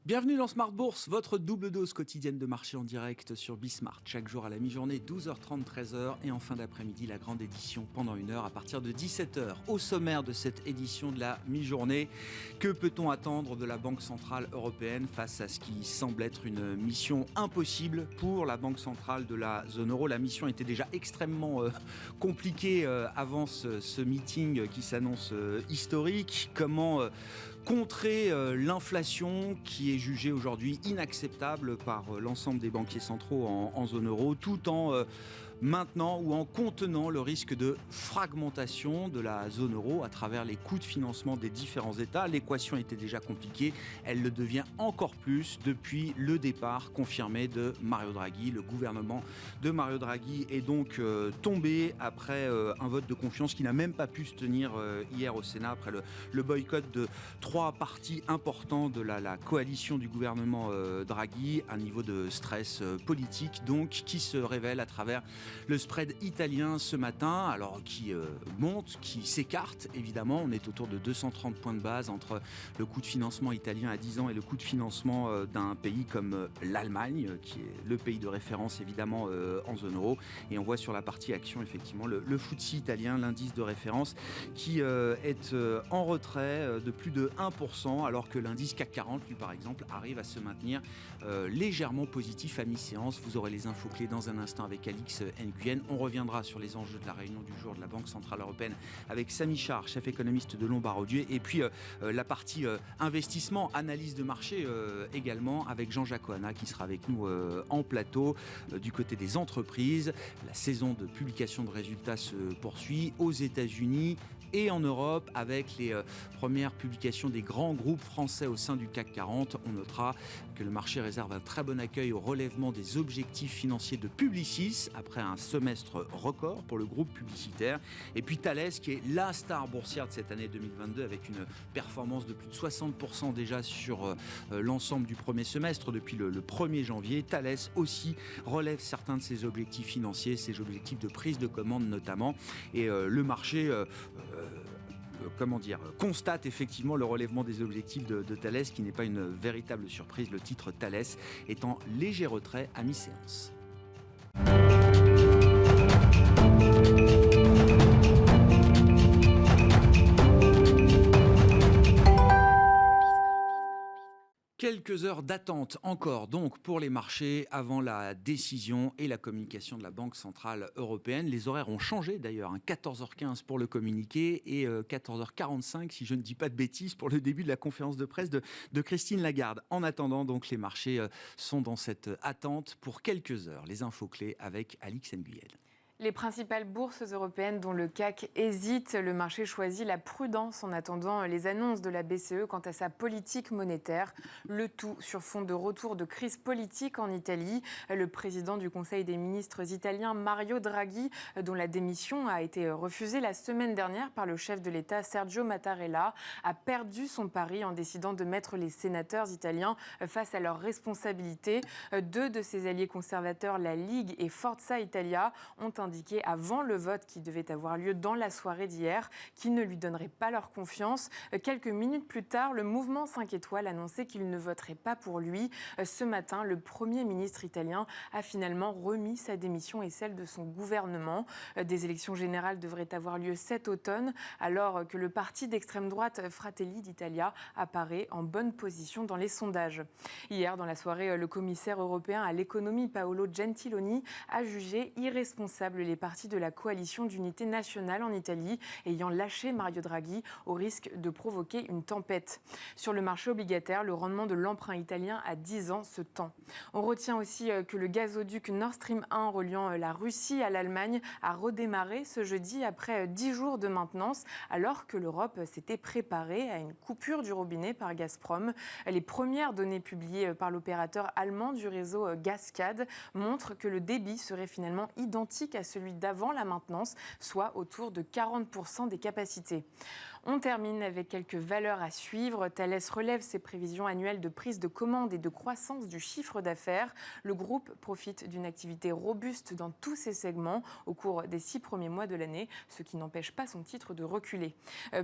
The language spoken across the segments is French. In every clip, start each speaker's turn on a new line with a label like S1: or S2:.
S1: Bienvenue dans Smart Bourse, votre double dose quotidienne de marché en direct sur Bismart. Chaque jour à la mi-journée, 12h30, 13h et en fin d'après-midi, la grande édition pendant 1 heure à partir de 17h. Au sommaire de cette édition de la mi-journée, que peut-on attendre de la Banque Centrale Européenne face à ce qui semble être une mission impossible pour la Banque Centrale de la zone euro? La mission était déjà extrêmement compliquée avant ce meeting qui s'annonce historique. Comment contrer l'inflation qui est jugée aujourd'hui inacceptable par l'ensemble des banquiers centraux en zone euro, tout en maintenant ou en contenant le risque de fragmentation de la zone euro à travers les coûts de financement des différents États. L'équation était déjà compliquée, elle le devient encore plus depuis le départ confirmé de Mario Draghi. Le gouvernement de Mario Draghi est donc tombé après un vote de confiance qui n'a même pas pu se tenir hier au Sénat après le boycott de 3 partis importants de la coalition du gouvernement Draghi, un niveau de stress politique donc qui se révèle à travers le spread italien ce matin, alors qui monte, qui s'écarte évidemment. On est autour de 230 points de base entre le coût de financement italien à 10 ans et le coût de financement d'un pays comme l'Allemagne, qui est le pays de référence évidemment en zone euro. Et on voit sur la partie action effectivement le FTSE italien, l'indice de référence, qui est en retrait de plus de 1%, alors que l'indice CAC 40, lui par exemple, arrive à se maintenir légèrement positif à mi-séance. Vous aurez les infos clés dans un instant avec Alix Nguyen. On reviendra sur les enjeux de la réunion du jour de la Banque Centrale Européenne avec Samy Char, chef économiste de Lombard-Odier, et puis la partie investissement, analyse de marché également avec Jean-Jacques Oana qui sera avec nous en plateau. Du côté des entreprises, la saison de publication de résultats se poursuit aux États-Unis et en Europe avec les premières publications des grands groupes français au sein du CAC 40. On notera que le marché réserve un très bon accueil au relèvement des objectifs financiers de Publicis après un semestre record pour le groupe publicitaire. Et puis Thales qui est la star boursière de cette année 2022 avec une performance de plus de 60% déjà sur l'ensemble du premier semestre depuis le 1er janvier. Thales aussi relève certains de ses objectifs financiers, ses objectifs de prise de commande notamment. Et le marché constate effectivement le relèvement des objectifs de Thales, qui n'est pas une véritable surprise. Le titre Thales est en léger retrait à mi-séance. Quelques heures d'attente encore donc pour les marchés avant la décision et la communication de la Banque Centrale Européenne. Les horaires ont changé d'ailleurs, 14h15 pour le communiqué et 14h45 si je ne dis pas de bêtises pour le début de la conférence de presse de Christine Lagarde. En attendant donc les marchés sont dans cette attente pour quelques heures. Les infos clés avec Alix Nguyen.
S2: Les principales bourses européennes dont le CAC hésite, le marché choisit la prudence en attendant les annonces de la BCE quant à sa politique monétaire. Le tout sur fond de retour de crise politique en Italie. Le président du Conseil des ministres italien Mario Draghi, dont la démission a été refusée la semaine dernière par le chef de l'État Sergio Mattarella, a perdu son pari en décidant de mettre les sénateurs italiens face à leurs responsabilités. Deux de ses alliés conservateurs, la Ligue et Forza Italia, ont indiqué avant le vote qui devait avoir lieu dans la soirée d'hier qu'ils ne lui donneraient pas leur confiance. Quelques minutes plus tard, le mouvement 5 étoiles annonçait qu'il ne voterait pas pour lui. Ce matin, le Premier ministre italien a finalement remis sa démission et celle de son gouvernement. Des élections générales devraient avoir lieu cet automne, alors que le parti d'extrême droite Fratelli d'Italia apparaît en bonne position dans les sondages. Hier, dans la soirée, le commissaire européen à l'économie Paolo Gentiloni a jugé irresponsable les partis de la coalition d'unité nationale en Italie ayant lâché Mario Draghi au risque de provoquer une tempête. Sur le marché obligataire, le rendement de l'emprunt italien à 10 ans se tend. On retient aussi que le gazoduc Nord Stream 1 reliant la Russie à l'Allemagne a redémarré ce jeudi après 10 jours de maintenance, alors que l'Europe s'était préparée à une coupure du robinet par Gazprom. Les premières données publiées par l'opérateur allemand du réseau Gascade montrent que le débit serait finalement identique à celui d'avant la maintenance, soit autour de 40% des capacités. On termine avec quelques valeurs à suivre. Thales relève ses prévisions annuelles de prise de commande et de croissance du chiffre d'affaires. Le groupe profite d'une activité robuste dans tous ses segments au cours des 6 premiers mois de l'année, ce qui n'empêche pas son titre de reculer.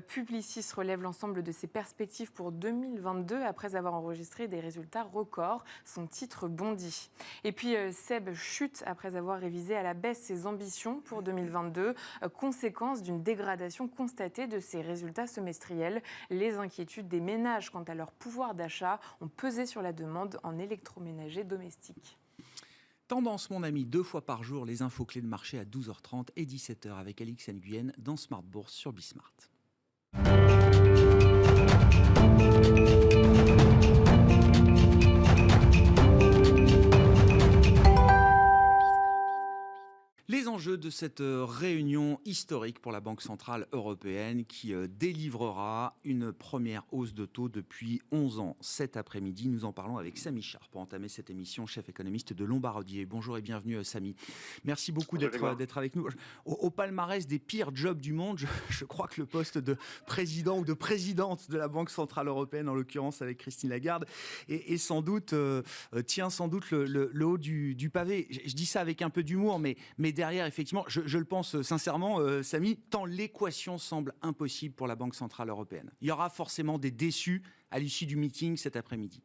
S2: Publicis relève l'ensemble de ses perspectives pour 2022 après avoir enregistré des résultats records. Son titre bondit. Et puis SEB chute après avoir révisé à la baisse ses ambitions pour 2022, conséquence d'une dégradation constatée de ses résultats semestriels. Les inquiétudes des ménages quant à leur pouvoir d'achat ont pesé sur la demande en électroménager domestique.
S1: Tendance, mon ami, 2 fois par jour, les infos clés de marché à 12h30 et 17h avec Alix Nguyen dans Smart Bourse sur Bismart. Les enjeux de cette réunion historique pour la Banque Centrale Européenne qui délivrera une première hausse de taux depuis 11 ans. Cet après-midi, nous en parlons avec Samy Charr pour entamer cette émission, chef économiste de Lombardier. Bonjour et bienvenue Samy. Merci beaucoup d'être avec nous. Au palmarès des pires jobs du monde, je crois que le poste de président ou de présidente de la Banque Centrale Européenne, en l'occurrence avec Christine Lagarde, est sans doute, tient sans doute le haut du pavé. Je dis ça avec un peu d'humour, mais derrière, effectivement, je le pense sincèrement, Samy, tant l'équation semble impossible pour la Banque Centrale Européenne. Il y aura forcément des déçus à l'issue du meeting cet après-midi.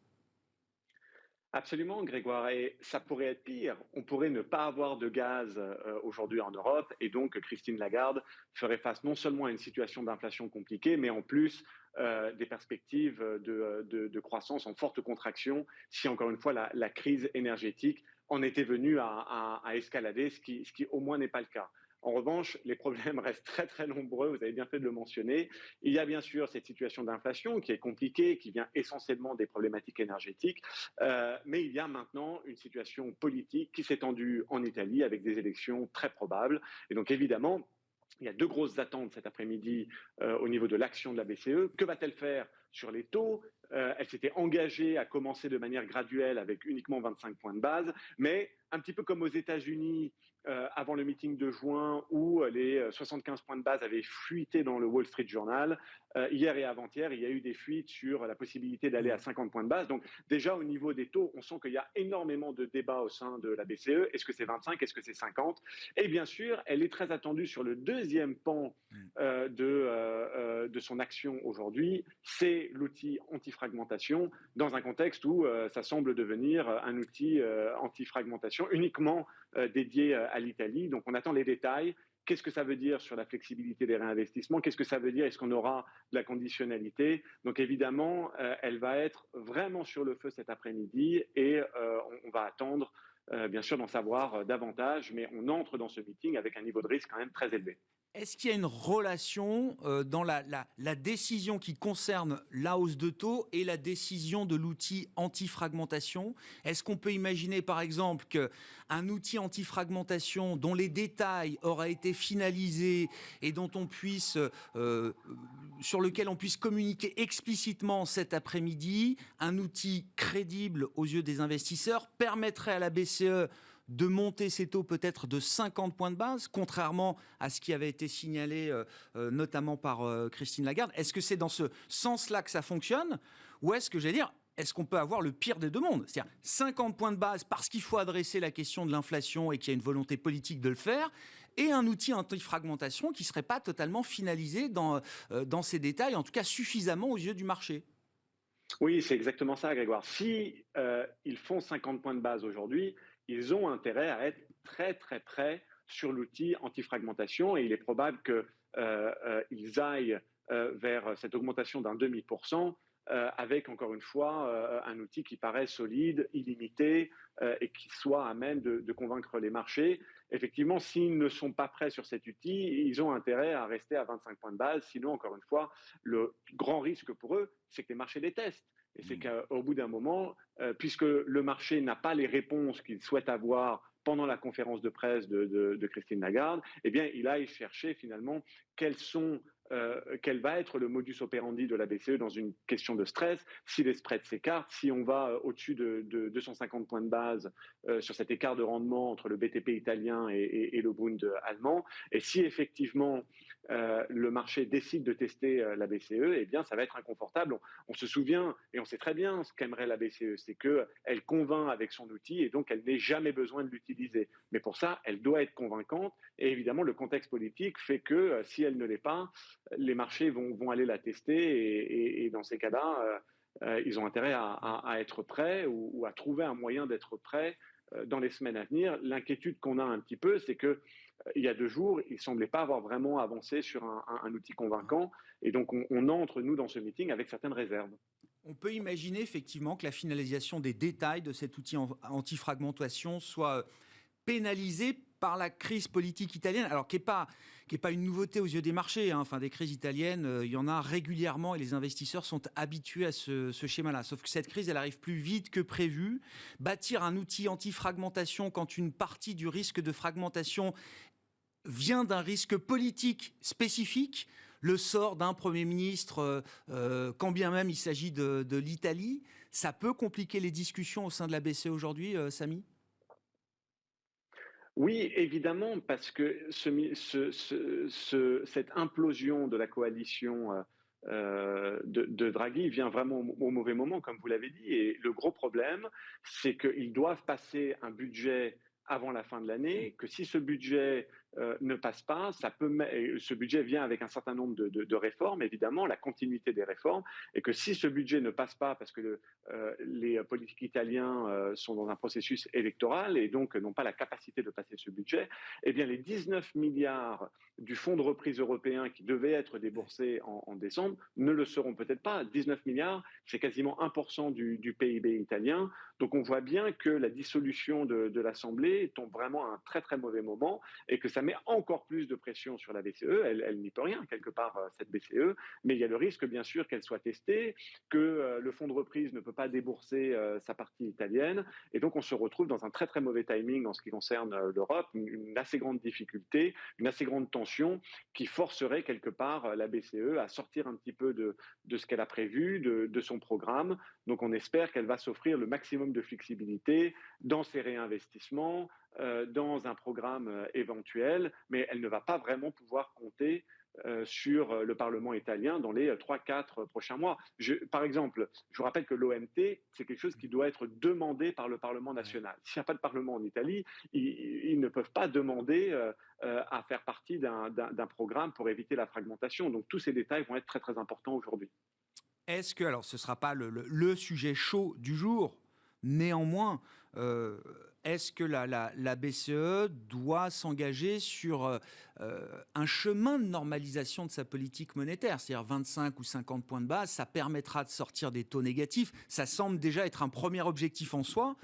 S3: Absolument, Grégoire. Et ça pourrait être pire. On pourrait ne pas avoir de gaz aujourd'hui en Europe et donc Christine Lagarde ferait face non seulement à une situation d'inflation compliquée, mais en plus des perspectives de croissance en forte contraction si, encore une fois, la crise énergétique en était venue à escalader, ce qui au moins n'est pas le cas. En revanche, les problèmes restent très très nombreux, vous avez bien fait de le mentionner. Il y a bien sûr cette situation d'inflation qui est compliquée, qui vient essentiellement des problématiques énergétiques, mais il y a maintenant une situation politique qui s'est tendue en Italie avec des élections très probables. Et donc évidemment, il y a 2 grosses attentes cet après-midi au niveau de l'action de la BCE. Que va-t-elle faire sur les taux ? Elle s'était engagée à commencer de manière graduelle avec uniquement 25 points de base, mais un petit peu comme aux États-Unis avant le meeting de juin où les 75 points de base avaient fuité dans le Wall Street Journal, hier et avant-hier, il y a eu des fuites sur la possibilité d'aller à 50 points de base. Donc déjà au niveau des taux, on sent qu'il y a énormément de débats au sein de la BCE. Est-ce que c'est 25 ? Est-ce que c'est 50 ? Et bien sûr, elle est très attendue sur le deuxième pan de son action aujourd'hui, c'est l'outil anti-fragmentation, dans un contexte où ça semble devenir un outil anti-fragmentation uniquement dédié à l'Italie. Donc on attend les détails. Qu'est-ce que ça veut dire sur la flexibilité des réinvestissements ? Qu'est-ce que ça veut dire ? Est-ce qu'on aura de la conditionnalité ? Donc évidemment, elle va être vraiment sur le feu cet après-midi et on va attendre bien sûr d'en savoir davantage, mais on entre dans ce meeting avec un niveau de risque quand même très élevé.
S1: Est-ce qu'il y a une relation dans la décision qui concerne la hausse de taux et la décision de l'outil anti-fragmentation ? Est-ce qu'on peut imaginer par exemple qu'un outil anti-fragmentation dont les détails auraient été finalisés et dont on puisse, sur lequel on puisse communiquer explicitement cet après-midi, un outil crédible aux yeux des investisseurs, permettrait à la BCE de monter ses taux peut-être de 50 points de base, contrairement à ce qui avait été signalé notamment par Christine Lagarde. Est-ce que c'est dans ce sens-là que ça fonctionne ? Ou est-ce que, est-ce qu'on peut avoir le pire des deux mondes ? C'est-à-dire 50 points de base parce qu'il faut adresser la question de l'inflation et qu'il y a une volonté politique de le faire, et un outil anti-fragmentation qui ne serait pas totalement finalisé dans ses détails, en tout cas suffisamment aux yeux du marché.
S3: Oui, c'est exactement ça, Grégoire. Si ils font 50 points de base aujourd'hui, ils ont intérêt à être très très près sur l'outil anti-fragmentation et il est probable qu'ils aillent vers cette augmentation d'un 0,5% avec encore une fois un outil qui paraît solide, illimité et qui soit à même de convaincre les marchés. Effectivement, s'ils ne sont pas prêts sur cet outil, ils ont intérêt à rester à 25 points de base. Sinon, encore une fois, le grand risque pour eux, c'est que les marchés les testent. Et c'est qu'au bout d'un moment, puisque le marché n'a pas les réponses qu'il souhaite avoir pendant la conférence de presse de Christine Lagarde, eh bien, il aille chercher finalement quelles sont quel va être le modus operandi de la BCE dans une question de stress, si les spreads s'écartent, si on va au-dessus de 250 points de base sur cet écart de rendement entre le BTP italien et le Bund allemand, et si effectivement le marché décide de tester la BCE, eh bien ça va être inconfortable. On se souvient, et on sait très bien ce qu'aimerait la BCE, c'est qu'elle convainc avec son outil et donc elle n'ait jamais besoin de l'utiliser. Mais pour ça, elle doit être convaincante et évidemment le contexte politique fait que si elle ne l'est pas, les marchés vont aller la tester et dans ces cas-là, ils ont intérêt à être prêts ou à trouver un moyen d'être prêts dans les semaines à venir. L'inquiétude qu'on a un petit peu, c'est que il y a 2 jours, il ne semblait pas avoir vraiment avancé sur un outil convaincant. Et donc, on entre, nous, dans ce meeting avec certaines réserves.
S1: On peut imaginer effectivement que la finalisation des détails de cet outil anti-fragmentation soit pénalisée par la crise politique italienne, alors qui n'est pas une nouveauté aux yeux des marchés. Hein. Enfin, des crises italiennes, il y en a régulièrement et les investisseurs sont habitués à ce schéma-là. Sauf que cette crise, elle arrive plus vite que prévu. Bâtir un outil anti-fragmentation quand une partie du risque de fragmentation vient d'un risque politique spécifique, le sort d'un Premier ministre, quand bien même il s'agit de l'Italie, ça peut compliquer les discussions au sein de la BCE aujourd'hui, Samy ?
S3: Oui, évidemment, parce que cette implosion de la coalition de Draghi vient vraiment au mauvais moment, comme vous l'avez dit. Et le gros problème, c'est qu'ils doivent passer un budget avant la fin de l'année, que si ce budget ne passe pas, ce budget vient avec un certain nombre de réformes, évidemment, la continuité des réformes, et que si ce budget ne passe pas, parce que les politiques italiens sont dans un processus électoral et donc n'ont pas la capacité de passer ce budget, eh bien les 19 milliards du fonds de reprise européen qui devaient être déboursés en décembre ne le seront peut-être pas. 19 milliards, c'est quasiment 1% du PIB italien. Donc on voit bien que la dissolution de l'Assemblée tombe vraiment à un très très mauvais moment et que ça met encore plus de pression sur la BCE. Elle n'y peut rien, quelque part, cette BCE, mais il y a le risque, bien sûr, qu'elle soit testée, que le fonds de reprise ne peut pas débourser sa partie italienne, et donc on se retrouve dans un très très mauvais timing en ce qui concerne l'Europe, une assez grande difficulté, une assez grande tension qui forcerait quelque part la BCE à sortir un petit peu de ce qu'elle a prévu, de son programme. Donc on espère qu'elle va s'offrir le maximum de flexibilité dans ses réinvestissements, dans un programme éventuel, mais elle ne va pas vraiment pouvoir compter sur le Parlement italien dans les 3-4 prochains mois. Par exemple, je vous rappelle que l'OMT, c'est quelque chose qui doit être demandé par le Parlement national. S'il n'y a pas de Parlement en Italie, ils ne peuvent pas demander à faire partie d'un programme pour éviter la fragmentation. Donc tous ces détails vont être très très importants aujourd'hui.
S1: Est-ce que, alors ce ne sera pas le sujet chaud du jour, néanmoins, est-ce que la BCE doit s'engager sur un chemin de normalisation de sa politique monétaire, c'est-à-dire 25 ou 50 points de base, ça permettra de sortir des taux négatifs, ça semble déjà être un premier objectif en soi,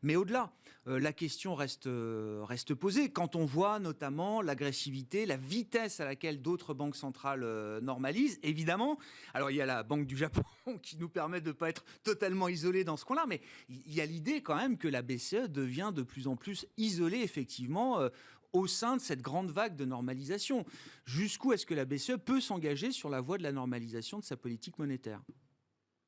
S1: mais au-delà, la question reste posée quand on voit notamment l'agressivité, la vitesse à laquelle d'autres banques centrales normalisent, évidemment. Alors il y a la Banque du Japon qui nous permet de ne pas être totalement isolés dans ce coin-là, mais il y a l'idée quand même que la BCE devient de plus en plus isolée, effectivement, au sein de cette grande vague de normalisation. Jusqu'où est-ce que la BCE peut s'engager sur la voie de la normalisation de sa politique monétaire ?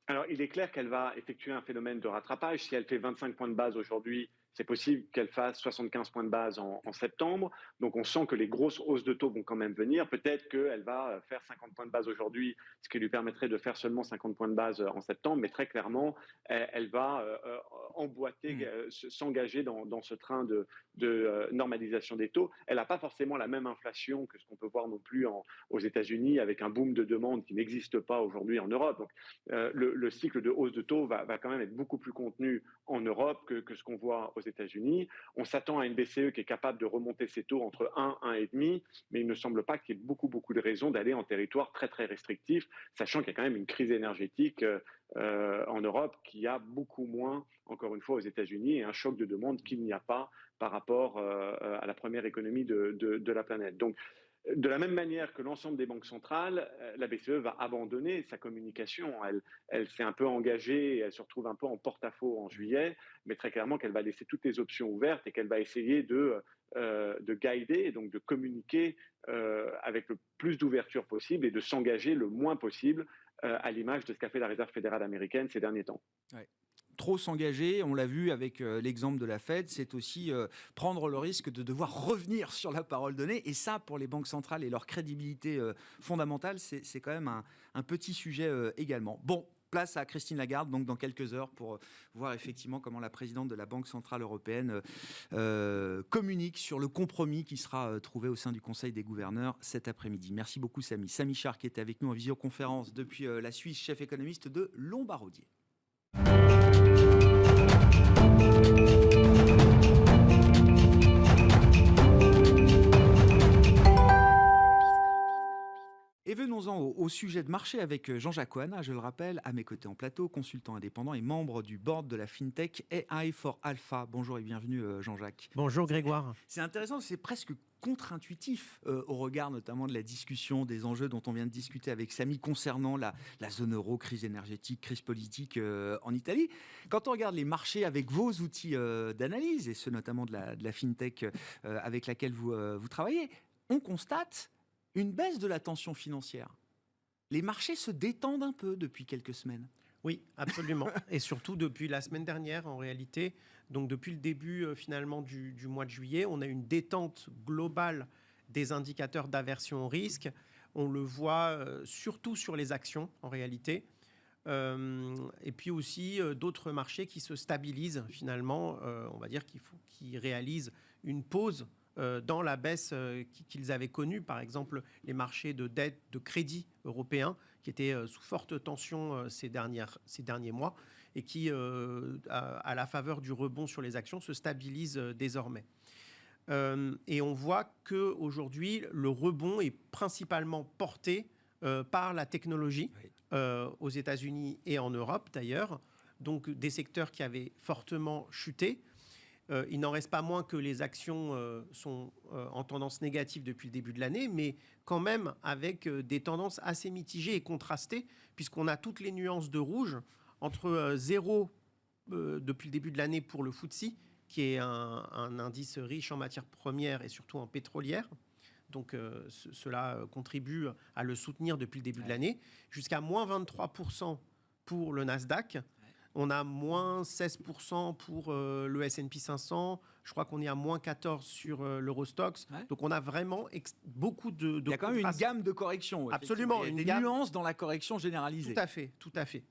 S3: Alors, il est clair qu'elle va effectuer un phénomène de rattrapage. Si elle fait 25 points de base aujourd'hui, c'est possible qu'elle fasse 75 points de base en septembre. Donc, on sent que les grosses hausses de taux vont quand même venir. Peut-être qu'elle va faire 50 points de base aujourd'hui, ce qui lui permettrait de faire seulement 50 points de base en septembre. Mais très clairement, elle va emboîter, s'engager dans ce train de normalisation des taux. Elle n'a pas forcément la même inflation que ce qu'on peut voir non plus aux États-Unis, avec un boom de demande qui n'existe pas aujourd'hui en Europe. Donc, le cycle de hausse de taux va quand même être beaucoup plus contenu en Europe que ce qu'on voit aux États-Unis. On s'attend à une BCE qui est capable de remonter ses taux entre 1 et 1,5, mais il ne semble pas qu'il y ait beaucoup de raisons d'aller en territoire très très restrictif, sachant qu'il y a quand même une crise énergétique en Europe qui a beaucoup moins, encore une fois, aux États-Unis, et un choc de demande qu'il n'y a pas par rapport à la première économie de la planète. Donc, de la même manière que l'ensemble des banques centrales, la BCE va abandonner sa communication. Elle s'est un peu engagée, elle se retrouve un peu en porte-à-faux en juillet, mais très clairement qu'elle va laisser toutes les options ouvertes et qu'elle va essayer de de guider, et donc de communiquer avec le plus d'ouverture possible et de s'engager le moins possible, à l'image de ce qu'a fait la Réserve fédérale américaine ces derniers temps.
S1: Ouais. Trop s'engager, on l'a vu avec l'exemple de la Fed, c'est aussi prendre le risque de devoir revenir sur la parole donnée. Et ça, pour les banques centrales et leur crédibilité fondamentale, c'est quand même un petit sujet également. Bon, place à Christine Lagarde, donc dans quelques heures, pour voir effectivement comment la présidente de la Banque centrale européenne communique sur le compromis qui sera trouvé au sein du Conseil des gouverneurs cet après-midi. Merci beaucoup, Samy. Samy Char, qui était avec nous en visioconférence depuis la Suisse, chef économiste de Lombardier. Et venons-en au sujet de marché avec Jean-Jacques Oana, je le rappelle, à mes côtés en plateau, consultant indépendant et membre du board de la FinTech AI for Alpha. Bonjour et bienvenue Jean-Jacques.
S4: Bonjour Grégoire.
S1: C'est intéressant, c'est presque contre-intuitif au regard notamment de la discussion, des enjeux dont on vient de discuter avec Samy concernant la zone euro, crise énergétique, crise politique en Italie. Quand on regarde les marchés avec vos outils d'analyse, et ceux notamment de la FinTech avec laquelle vous travaillez, on constate une baisse de la tension financière. Les marchés se détendent un peu depuis quelques semaines.
S4: Oui, absolument. Et surtout depuis la semaine dernière, en réalité. Donc depuis le début finalement du mois de juillet, on a une détente globale des indicateurs d'aversion au risque. On le voit surtout sur les actions, en réalité. Et puis aussi d'autres marchés qui se stabilisent finalement. On va dire qu'ils réalisent une pause dans la baisse qu'ils avaient connue, par exemple les marchés de dette, de crédit européens, qui étaient sous forte tension ces derniers mois, et qui, à la faveur du rebond sur les actions, se stabilisent désormais. Et on voit qu'aujourd'hui, le rebond est principalement porté par la technologie, aux États-Unis et en Europe d'ailleurs, donc des secteurs qui avaient fortement chuté. Il n'en reste pas moins que les actions sont en tendance négative depuis le début de l'année, mais quand même avec des tendances assez mitigées et contrastées, puisqu'on a toutes les nuances de rouge entre 0 depuis le début de l'année pour le FTSE, qui est un indice riche en matières premières et surtout en pétrolière. Donc cela contribue à le soutenir depuis le début de l'année, jusqu'à moins 23% pour le Nasdaq. On a moins 16% pour le S&P 500. Je crois qu'on est à moins 14% sur l'Eurostoxx. Ouais. Donc on a vraiment beaucoup de
S1: Il y a quand même une gamme de corrections.
S4: Absolument.
S1: Il y a des nuances dans la correction généralisée.
S4: Tout à fait, tout à fait.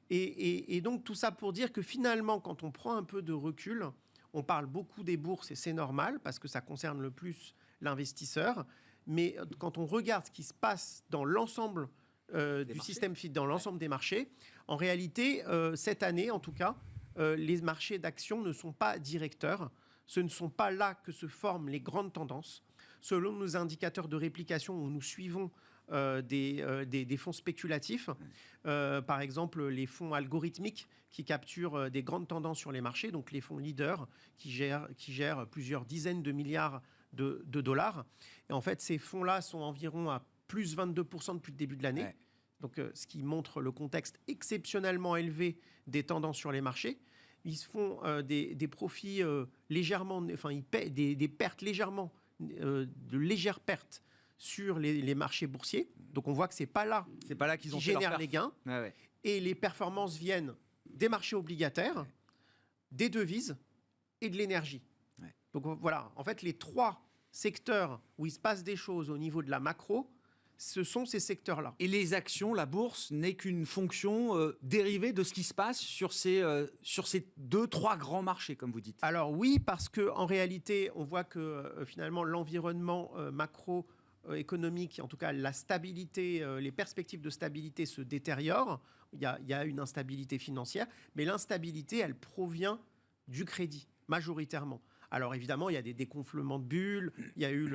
S4: Et donc tout ça pour dire que finalement, quand on prend un peu de recul, on parle beaucoup des bourses et c'est normal parce que ça concerne le plus l'investisseur. Mais quand on regarde ce qui se passe dans l'ensemble du système dans l'ensemble des marchés, en réalité, cette année, en tout cas, les marchés d'actions ne sont pas directeurs. Ce ne sont pas là que se forment les grandes tendances. Selon nos indicateurs de réplication, où nous suivons des fonds spéculatifs, par exemple les fonds algorithmiques qui capturent des grandes tendances sur les marchés, donc les fonds leaders qui gèrent plusieurs dizaines de milliards de dollars. Et en fait, ces fonds-là sont environ à plus 22% depuis le début de l'année. Ouais. Donc, ce qui montre le contexte exceptionnellement élevé des tendances sur les marchés. Ils se font des profits légèrement, enfin, ils paient des pertes légèrement, de légères pertes sur les marchés boursiers. Donc, on voit que c'est pas là qu'ils génèrent les gains. Ah ouais. Et les performances viennent des marchés obligataires, ouais, des devises et de l'énergie. Ouais. Donc, voilà. En fait, les trois secteurs où il se passe des choses au niveau de la macro, ce sont ces secteurs-là.
S1: Et les actions, la bourse, n'est qu'une fonction dérivée de ce qui se passe sur ces 2-3 grands marchés, comme vous dites.
S4: Alors oui, parce qu'en réalité, on voit que finalement, l'environnement macroéconomique, en tout cas la stabilité, les perspectives de stabilité se détériorent. Il y a une instabilité financière, mais l'instabilité, elle provient du crédit, majoritairement. Alors évidemment, il y a des dégonflements de bulles, il y a eu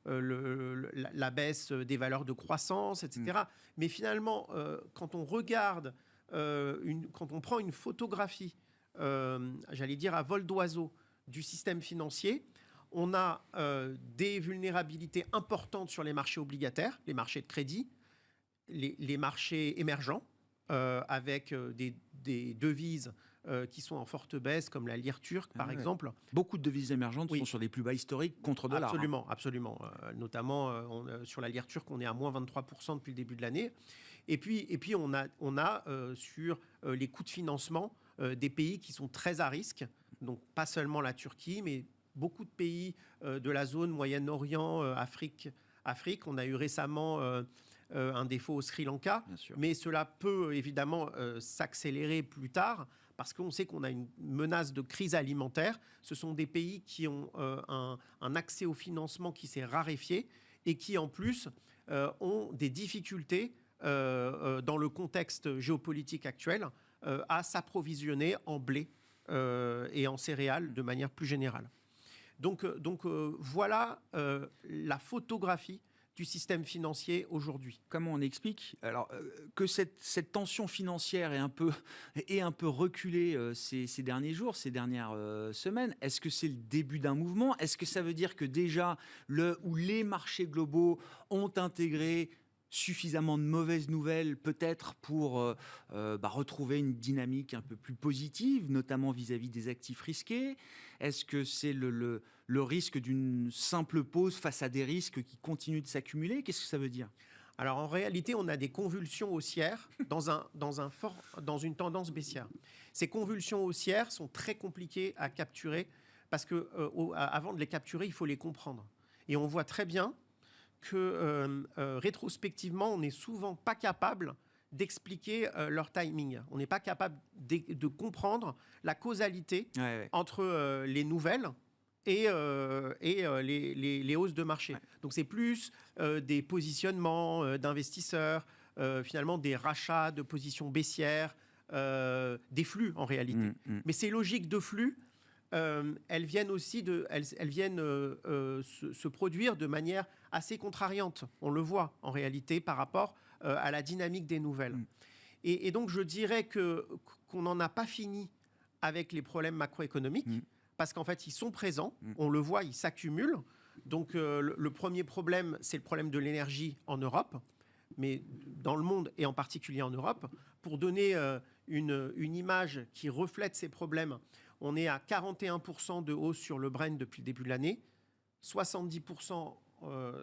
S4: la baisse des valeurs de croissance, etc. Mais finalement, quand on regarde, quand on prend une photographie, j'allais dire à vol d'oiseau, du système financier, on a des vulnérabilités importantes sur les marchés obligataires, les marchés de crédit, les marchés émergents, avec des devises qui sont en forte baisse, comme la lire turque, par exemple.
S1: Beaucoup de devises émergentes sont sur des plus bas historiques contre dollar.
S4: Absolument, absolument. Notamment, sur la lire turque, on est à moins 23% depuis le début de l'année. Et puis on a sur les coûts de financement des pays qui sont très à risque. Donc, pas seulement la Turquie, mais beaucoup de pays de la zone Moyen-Orient, Afrique. On a eu récemment un défaut au Sri Lanka, mais cela peut évidemment s'accélérer plus tard parce qu'on sait qu'on a une menace de crise alimentaire. Ce sont des pays qui ont un accès au financement qui s'est raréfié et qui en plus ont des difficultés dans le contexte géopolitique actuel à s'approvisionner en blé et en céréales de manière plus générale. Donc voilà la photographie du système financier aujourd'hui.
S1: Comment on explique que cette tension financière est un peu reculée ces derniers jours, ces dernières semaines? Est-ce que c'est le début d'un mouvement? Est-ce que ça veut dire que déjà les marchés globaux ont intégré suffisamment de mauvaises nouvelles peut-être pour retrouver une dynamique un peu plus positive, notamment vis-à-vis des actifs risqués? Est-ce que c'est le risque d'une simple pause face à des risques qui continuent de s'accumuler? Qu'est-ce que ça veut dire?
S4: Alors en réalité, on a des convulsions haussières dans une tendance baissière. Ces convulsions haussières sont très compliquées à capturer parce que avant de les capturer, il faut les comprendre. Et on voit très bien que rétrospectivement, on n'est souvent pas capable d'expliquer leur timing. On n'est pas capable de comprendre la causalité entre les nouvelles et les hausses de marché. Donc c'est plus des positionnements d'investisseurs, finalement des rachats de positions baissières, des flux en réalité. Mais ces logiques de flux, elles viennent aussi se produire de manière assez contrariante. On le voit en réalité par rapport à la dynamique des nouvelles. Et donc je dirais qu'on n'en a pas fini avec les problèmes macroéconomiques parce qu'en fait ils sont présents, on le voit, ils s'accumulent. Donc le premier problème, c'est le problème de l'énergie en Europe, mais dans le monde et en particulier en Europe. Pour donner une image qui reflète ces problèmes, on est à 41% de hausse sur le Brent depuis le début de l'année, 70%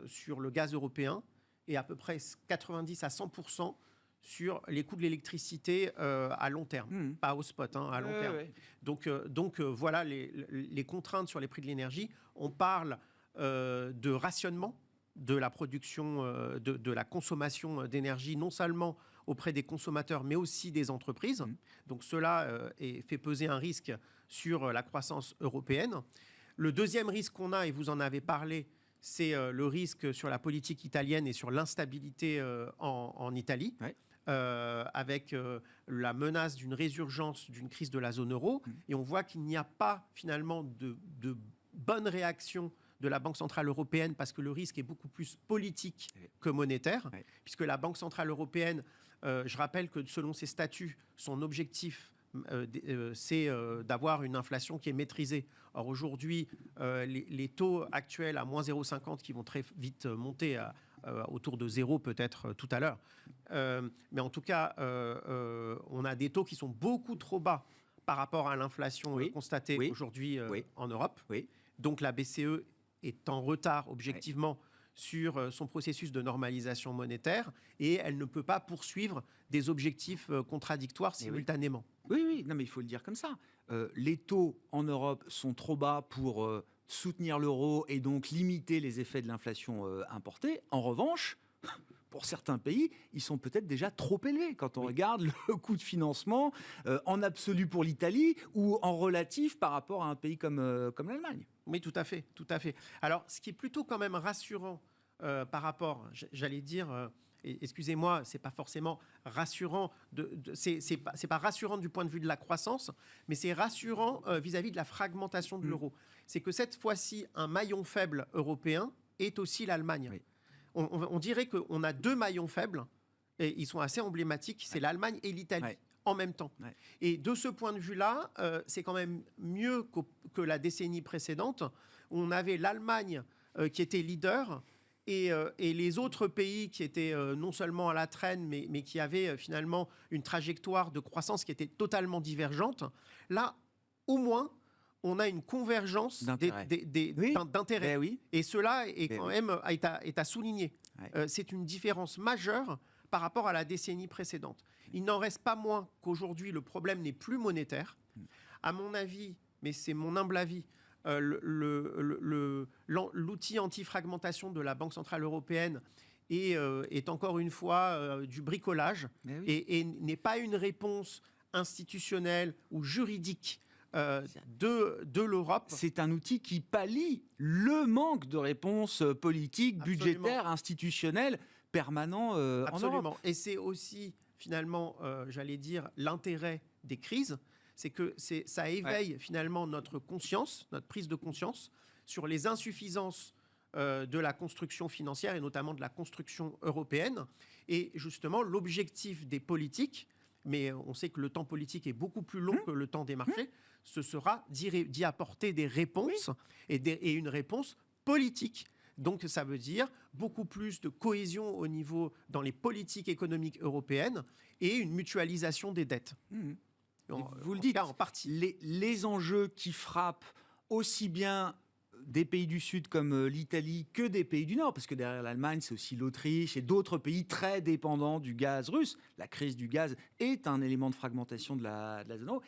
S4: sur le gaz européen et à peu près 90 à 100% sur les coûts de l'électricité à long terme, pas au spot, à long terme. Donc voilà les contraintes sur les prix de l'énergie. On parle de rationnement de la production, de la consommation d'énergie, non seulement auprès des consommateurs, mais aussi des entreprises. Donc cela fait peser un risque sur la croissance européenne. Le deuxième risque qu'on a, et vous en avez parlé, c'est le risque sur la politique italienne et sur l'instabilité en Italie, avec la menace d'une résurgence d'une crise de la zone euro. Et on voit qu'il n'y a pas finalement de bonne réaction de la Banque centrale européenne parce que le risque est beaucoup plus politique que monétaire, puisque la Banque centrale européenne, je rappelle que selon ses statuts, son objectif c'est d'avoir une inflation qui est maîtrisée. Or aujourd'hui, les taux actuels à moins 0,50 qui vont très vite monter autour de 0 peut-être tout à l'heure. Mais en tout cas, on a des taux qui sont beaucoup trop bas par rapport à l'inflation constatée aujourd'hui en Europe. Donc la BCE est en retard objectivement sur son processus de normalisation monétaire et elle ne peut pas poursuivre des objectifs contradictoires simultanément.
S1: Oui, non, mais il faut le dire comme ça. Les taux en Europe sont trop bas pour soutenir l'euro et donc limiter les effets de l'inflation importée. En revanche, pour certains pays, ils sont peut-être déjà trop élevés quand on regarde le coût de financement en absolu pour l'Italie ou en relatif par rapport à un pays comme l'Allemagne.
S4: Oui, tout à fait, tout à fait. Alors, ce qui est plutôt quand même rassurant par rapport, j'allais dire, excusez-moi, c'est pas forcément rassurant, c'est pas rassurant du point de vue de la croissance, mais c'est rassurant vis-à-vis de la fragmentation de l'euro. C'est que cette fois-ci, un maillon faible européen est aussi l'Allemagne. Oui. On dirait qu'on a deux maillons faibles, et ils sont assez emblématiques, c'est l'Allemagne et l'Italie. En même temps. Et de ce point de vue-là, c'est quand même mieux que la décennie précédente, où on avait l'Allemagne qui était leader Et les autres pays qui étaient non seulement à la traîne, mais qui avaient finalement une trajectoire de croissance qui était totalement divergente, là, au moins, on a une convergence d'intérêts.
S1: Ben oui.
S4: Et cela est quand même est à souligner.
S1: Ouais.
S4: C'est une différence majeure par rapport à la décennie précédente. Il n'en reste pas moins qu'aujourd'hui, le problème n'est plus monétaire. À mon avis, mais c'est mon humble avis, l'outil anti-fragmentation de la Banque centrale européenne est encore une fois du bricolage et n'est pas une réponse institutionnelle ou juridique de l'Europe.
S1: C'est un outil qui pallie le manque de réponse politique, budgétaire, institutionnelle permanent en Europe.
S4: Et c'est aussi finalement, j'allais dire, l'intérêt des crises, c'est que ça éveille finalement notre conscience, notre prise de conscience sur les insuffisances de la construction financière et notamment de la construction européenne. Et justement, l'objectif des politiques, mais on sait que le temps politique est beaucoup plus long que le temps des marchés, ce sera d'y apporter des réponses et une réponse politique. Donc ça veut dire beaucoup plus de cohésion au niveau dans les politiques économiques européennes et une mutualisation des dettes.
S1: Vous le dites,
S4: en partie.
S1: Les enjeux qui frappent aussi bien des pays du Sud comme l'Italie que des pays du Nord, parce que derrière l'Allemagne, c'est aussi l'Autriche et d'autres pays très dépendants du gaz russe. La crise du gaz est un élément de fragmentation de la zone euro.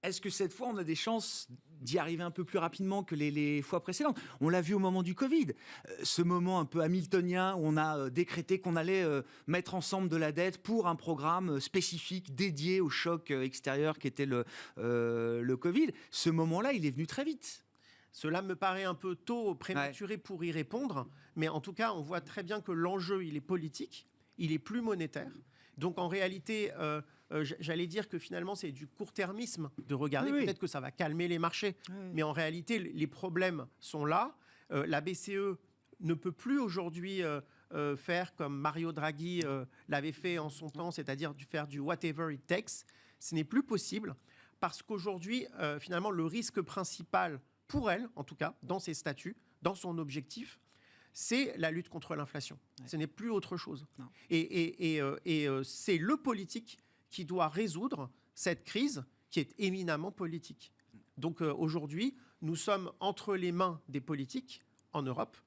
S1: Est-ce que cette fois, on a des chances d'y arriver un peu plus rapidement que les fois précédentes? On l'a vu au moment du Covid, ce moment un peu hamiltonien où on a décrété qu'on allait mettre ensemble de la dette pour un programme spécifique dédié au choc extérieur qui était le Covid. Ce moment-là, il est venu très vite.
S4: Cela me paraît un peu tôt, prématuré pour y répondre, mais en tout cas, on voit très bien que l'enjeu, il est politique, il est plus monétaire. Donc en réalité, j'allais dire que finalement, c'est du court-termisme de regarder. Peut-être que ça va calmer les marchés, mais en réalité, les problèmes sont là. La BCE ne peut plus aujourd'hui faire comme Mario Draghi l'avait fait en son temps, c'est-à-dire faire du whatever it takes. Ce n'est plus possible parce qu'aujourd'hui, finalement, le risque principal pour elle, en tout cas, dans ses statuts, dans son objectif, c'est la lutte contre l'inflation. Ce n'est plus autre chose. Et c'est le politique qui doit résoudre cette crise qui est éminemment politique. Donc aujourd'hui, nous sommes entre les mains des politiques en Europe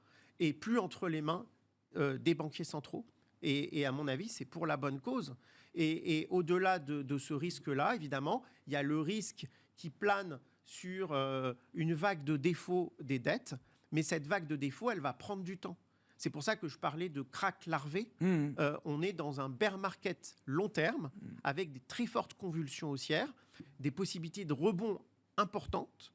S4: et plus entre les mains des banquiers centraux. Et à mon avis, c'est pour la bonne cause. Et au-delà de ce risque-là, évidemment, il y a le risque qui plane sur une vague de défaut des dettes, mais cette vague de défaut, elle va prendre du temps. C'est pour ça que je parlais de crack larvé. On est dans un bear market long terme, avec des très fortes convulsions haussières, des possibilités de rebond importantes,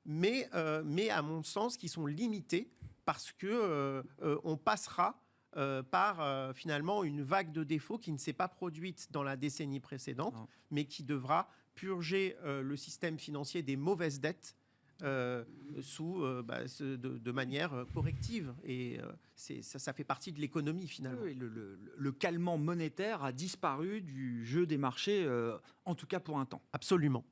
S4: mais à mon sens, qui sont limitées, parce qu'on passera par finalement une vague de défaut qui ne s'est pas produite dans la décennie précédente, mais qui devra purger le système financier des mauvaises dettes de manière corrective. Et ça fait partie de l'économie, finalement.
S1: Oui, le calmant monétaire a disparu du jeu des marchés, en tout cas pour un temps.
S4: Absolument.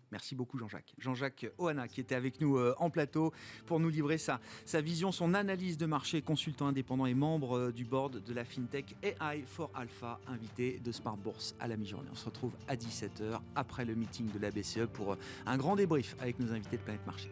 S1: Merci beaucoup Jean-Jacques. Jean-Jacques Oana qui était avec nous en plateau pour nous livrer sa vision, son analyse de marché, consultant indépendant et membre du board de la FinTech AI for Alpha, invité de Smart Bourse à la mi-journée. On se retrouve à 17h après le meeting de la BCE pour un grand débrief avec nos invités de Planète Marché.